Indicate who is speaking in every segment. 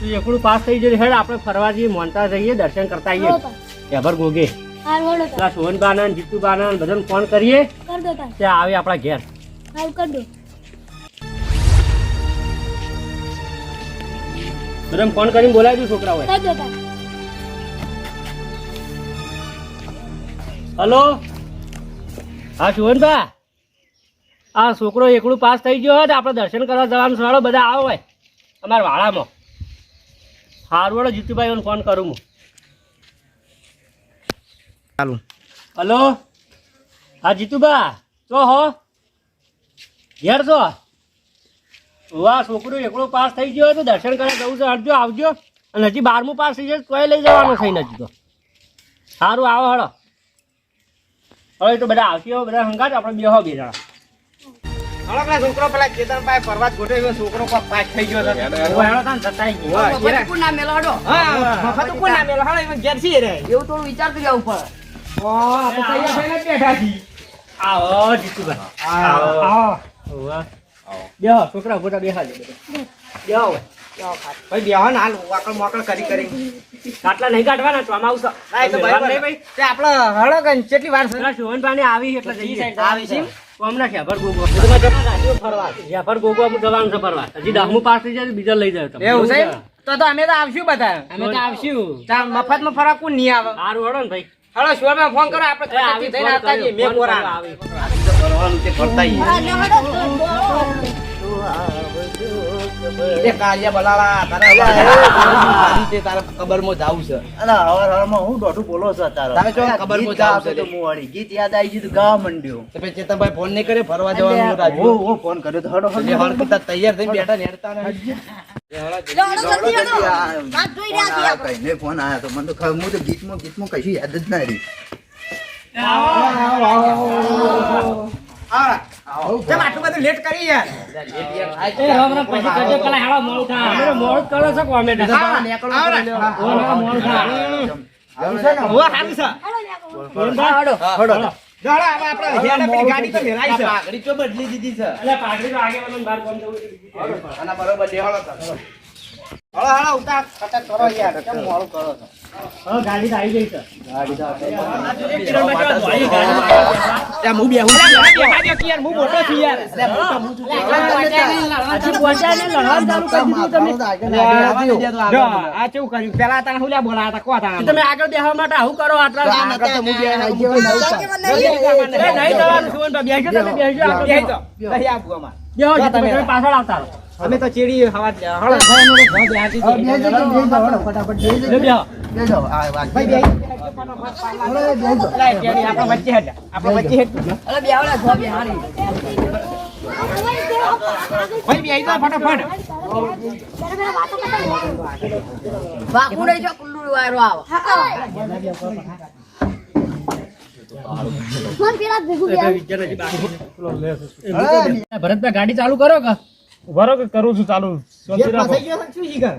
Speaker 1: તું એકડું પાસ થઈ જશે હેડ આપણે ફરવા જઈએ મોનતા જઈએ દર્શન કરતા આવીએ એભર ગોગે પેલા સોહનબાના ને જીતુબાના ને બધાને ફોન કરીએ ત્યાં આવે આપણા ઘેર બધાને ફોન કરીને બોલાવી દઉં છોકરા હોય હલો હા સોહનબા આ છોકરો એકડું પાસ થઈ ગયો હોય આપણે દર્શન કરવા જવાનું સારો બધા આવો હોય અમારા વાળામાં સારું વાળો જીતુભાઈ ફોન કરું હું ચાલુ હલો હા જીતુબા તો હો ઘેર છો વાહ છોકરો એકડો પાસ થઈ ગયો તો દર્શન કરવા જવું છે હટજો આવજો અને હજી 12મું પાસ થઈ જાય તોય લઈ જવાનું થઈને હજી તો સારું આવો હળો હવે તો બધા આવશે બધા હંગાત આપણે બેહો બે જણા
Speaker 2: હળકલા છોકરો પેલા કેતનભાઈ ફરવા ગોઠવ્યો છોકરો પાસ થઈ ગયો છે
Speaker 1: હેળો તાન સતાઈ ગયો
Speaker 3: મફત કોણ ના મેલો હડો
Speaker 2: હા મફત કોણ ના મેલો હાલો એમાં ઘેર છે રે
Speaker 3: એવું થોડું વિચાર કરી આવું પડે
Speaker 2: ઓ આપણે તૈયાર થઈને બેઠા છીએ
Speaker 1: આવો જીતુભાઈ આવો વાહ બેહો છોકરા ફોટા બેહાજો બેહો
Speaker 2: ભાઈ બેહો ને હાલ વાકળ મોકળ કરી કરી
Speaker 1: કાટલા નહીં કાઢવાના ચોમાવું છે
Speaker 2: હા એ તો બરાબર નહીં ભાઈ તે આપણે હળકન કેટલી વાર છે
Speaker 1: પેલા સોહનભાઈ ને આવી એટલે જઈએ
Speaker 2: આવી છે
Speaker 1: હમણાં ખેભર ગોગો ફરવા ખેભર ગોગો જવાનું છે ફરવા હજી 10મું પાસ થઈ જાય બીજા લઈ જાય તમે
Speaker 2: એવું છે તો અમે તો આવશું બધા
Speaker 1: અમે તો આવશું
Speaker 2: મફતમાં ફરવા કોણ નહીં આવે
Speaker 1: સારું હળો ને ભાઈ
Speaker 2: હળો શોરમાં ફોન કરો આપણે આવી થઈને આવતા જઈએ મેં કોરા કરવાનું તે કરતા એ કાલિયા બલાલા તારા તે તારા કબરમાં જાવું છે
Speaker 4: અલા હવારમાં હું દોઢું બોલો છો તારો
Speaker 2: તમે જો કબરમાં જાવ છે
Speaker 4: તો મોવાડી ગીત યાદ આવી ગયું ગાવા મંડ્યો
Speaker 2: તો પછી ચેતનભાઈ ફોન નહીં કરે ફરવા જવાનું રાજુ
Speaker 4: ઓ ફોન કર્યો તો હડો
Speaker 2: એટલે હળ કીધા તૈયાર થઈને બેઠા ને હેડતા ને
Speaker 4: કઈને ફોન આયો તો મને તો ખબર હું તો ગીતમાં કશું યાદ જ ના રહી
Speaker 2: કેમ આટલું બધું લેટ કરી યાર
Speaker 1: પછી કરજો પેલા હેળો મોડું થાય અમે મોડું કરો છો કોમેન્ટ
Speaker 2: મોડું થાય હોવા હારું છે દાડા હવે આપણે હેડા પેલી ગાડી તો મેલાઈ છે પાઘડી તો બદલી દીધી છે
Speaker 1: એટલે પાઘડી તો આગે મને બહાર કોમ જવું
Speaker 2: અને બરોબર દેવાળો હળો હળો ઉતાર કટક કરો યાર કેમ મોડું કરો છો
Speaker 1: હા ગાડી તો આવી ગઈ છે
Speaker 2: ત્યાં હું બેહું યાર હું મોટો છું યાર
Speaker 1: હજી પહોંચ્યા ને લડવાનું ચાલુ કરી દીધું તમે
Speaker 2: આ કેવું કર્યું પેલા તાને હું લ્યા બોલાયા હતા કોતા
Speaker 1: તમે આગળ બેહવા માટે આવું કરો આટલા
Speaker 2: આગળ તો હું બે
Speaker 1: નહીં જવાનું સુવનભાઈ બેસજો તમે બેસજો આગળ
Speaker 2: બેહી તો બેહી આપું અમાર
Speaker 1: બેહો તમે પાછળ આવતા રહો
Speaker 2: અમે તો ચીડી હવા હળો
Speaker 4: ફટાફટ
Speaker 1: બેહો
Speaker 4: બેસો આ વાત
Speaker 2: ભાઈ બેહી આપણે વચ્ચે હેડ આપણે વચ્ચે હેડ
Speaker 3: અરે બેવડા જો બે હારી
Speaker 2: ભાઈ બેહી તો ફટાફટ
Speaker 3: વાકુડે જો કુલ્લુ વાયરો આવો
Speaker 5: ફોન પેલા ભેગું ગયા
Speaker 1: ભરતભાઈ ગાડી ચાલુ કરો કે
Speaker 6: બરો કે કરું છું ચાલુ શાંતિ રાખો
Speaker 2: ફસાઈ ગયો શું શીખર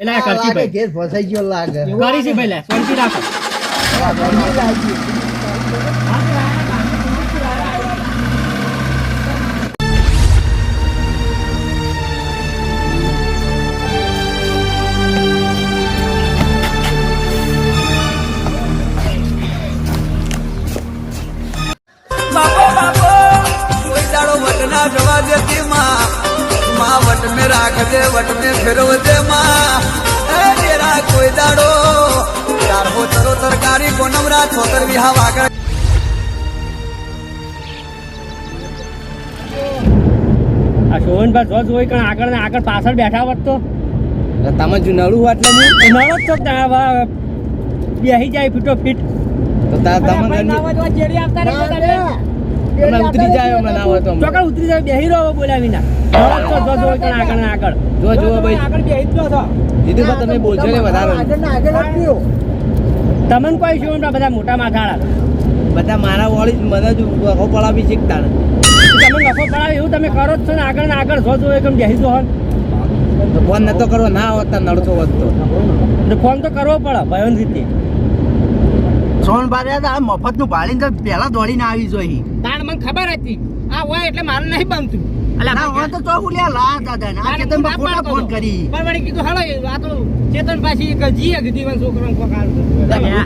Speaker 1: એટલે આ કરશી ભાઈ
Speaker 4: ઘેર ફસાઈ ગયો લાગે
Speaker 1: કરી છે ભાઈ લે શાંતિ રાખો
Speaker 7: वट में राख दे वट में फिरव दे माँ तेरा कोई दाड़ो यार हो तरो तरकारी को नमरा छोतर भी हवा कर
Speaker 1: આ સોહનભાઈ જો જોઈ કણ આગળ ને આગળ પાછળ બેઠા હોત તો
Speaker 2: તમે જો નળું એટલે હું
Speaker 1: નળો જ ચોક બેસી જાય ફીટો ફીટ
Speaker 2: તો તમને
Speaker 1: ચેડી આપતા ને
Speaker 2: ઉતરી જાય હમણાં ના હોય તો
Speaker 1: ચોકડ ઉતરી જાય બેહી રહ્યો બોલાવી ના જો જોઈ કણ આગળ ને આગળ
Speaker 2: જો ભાઈ
Speaker 1: આગળ બેહી જ છો
Speaker 2: દીદી તમે બોલજો ને વધારે
Speaker 1: તમને કોઈ શું બધા મોટા માથાળા
Speaker 2: બધા મારા વાળી મને જ વખો પડાવી શીખતા ને
Speaker 1: તમે વખો પડાવે એવું તમે કરો જ છો ને આગળ જો એકમ બેસી જો
Speaker 2: તો ફોન નતો કરવો ના હોતા નડતો હોત તો
Speaker 1: ફોન તો કરવો પડે ભયન રીતે
Speaker 4: સોનબારી આ મફત નું ભાડીને પેલા દોડીને આવી જોઈ
Speaker 2: તાણ મને ખબર હતી આ હોય એટલે મારે નહીં બનતું ના હોય તો તો હું લ્યા લા દાદા ને આ ચેતનબા ખોટા ફોન કરી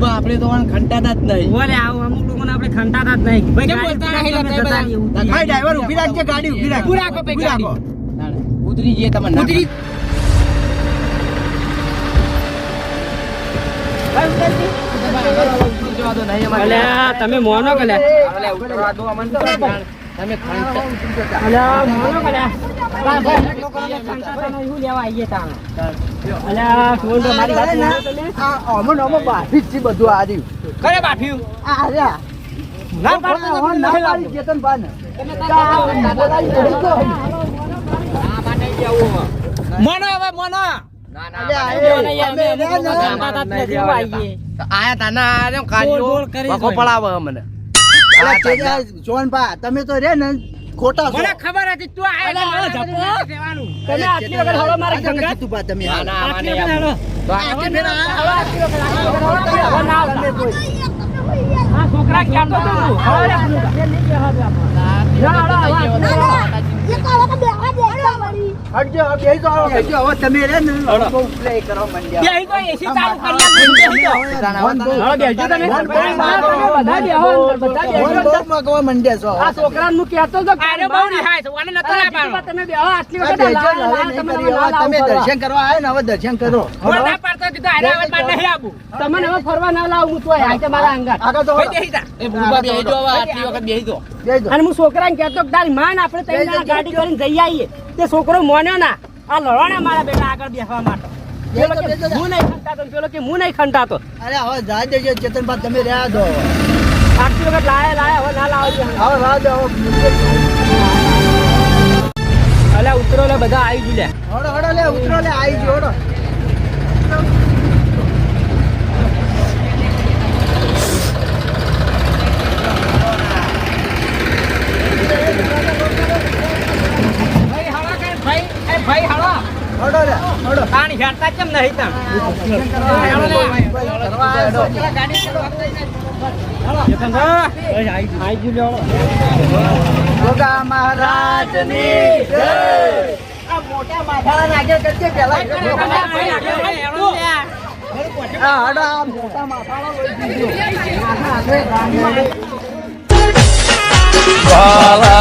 Speaker 6: આપણે તો ખંટાતા જ નહીં
Speaker 2: ભાઈ ડ્રાઈવર ઊભી રાખજે ગાડી ઊભી રાખ ઊભી રાખો
Speaker 6: ઉતરી જઈએ તમે ઉતરી
Speaker 1: અલ્યા તમે મોનો કલે
Speaker 6: તમે
Speaker 1: અલ્યા મોનો કલે અલ્યા ફોન તો મારી વાત મોનો તમે
Speaker 2: આ અમન અમો બાફી જ છે બધું આ રહ્યું
Speaker 6: કરે બાફ્યું
Speaker 2: આ રહ્યા
Speaker 1: ના પાડતો તો
Speaker 2: ના પાડી ચેતનબા ને
Speaker 6: મોનો હવે મોનો આયા તાના કાઢ્યો પડાવે મને
Speaker 2: જોનભા તમે તો રે ને ખોટા છો
Speaker 6: ખબર હતી તું
Speaker 1: તમે આટલી વખત હળો મારે ગંગા
Speaker 2: ચેતુભા તમે
Speaker 1: આટલી વખત હળો આ છોકરા ક્યાં તો તું
Speaker 2: હટજો બેહી જાઓ હટજો હવે તમે રે ને બહુ પ્લે કરવા માંડ્યા માગવા માંડ્યા છો
Speaker 1: આ છોકરાને હું કહેતો તો
Speaker 2: તમે દર્શન કરવા આવ્યા ને હવે દર્શન કરો
Speaker 1: તમને હવે ફરવા ના લાવું હું તો આઈ મારા અંગાત
Speaker 2: આગળ તો
Speaker 1: અને હું છોકરાને કહેતો કે તારી માન આપણે ત્રણ જણા ગાડી કરીને જઈ આવીએ તે છોકરો મોન્યો ના આ લડવાના મારા બેટા આગળ બેસવા માટે પેલો કે હું નહીં ખંટાતો પેલો કે હું નહીં ખંટાતો
Speaker 2: અરે હવે જા દેજો ચેતનબા તમે રહ્યા દો
Speaker 1: આટલી વખત લાયા હવે ના લાવજો
Speaker 2: હવે રાહ દો
Speaker 1: અલ્યા ઉતરો લે બધા આવી ગયું લે
Speaker 2: હડો હડો લે ઉતરો લે આવી ગયો હડો હડો લે હડો
Speaker 1: પાણી હેડતા કેમ નહીં તા
Speaker 2: ગોગા મહારાજની જય આ મોટા માથાના નાગે કરજે પેલા આ હડો આ મોટા માથાના લઈ દીધો
Speaker 7: વાલા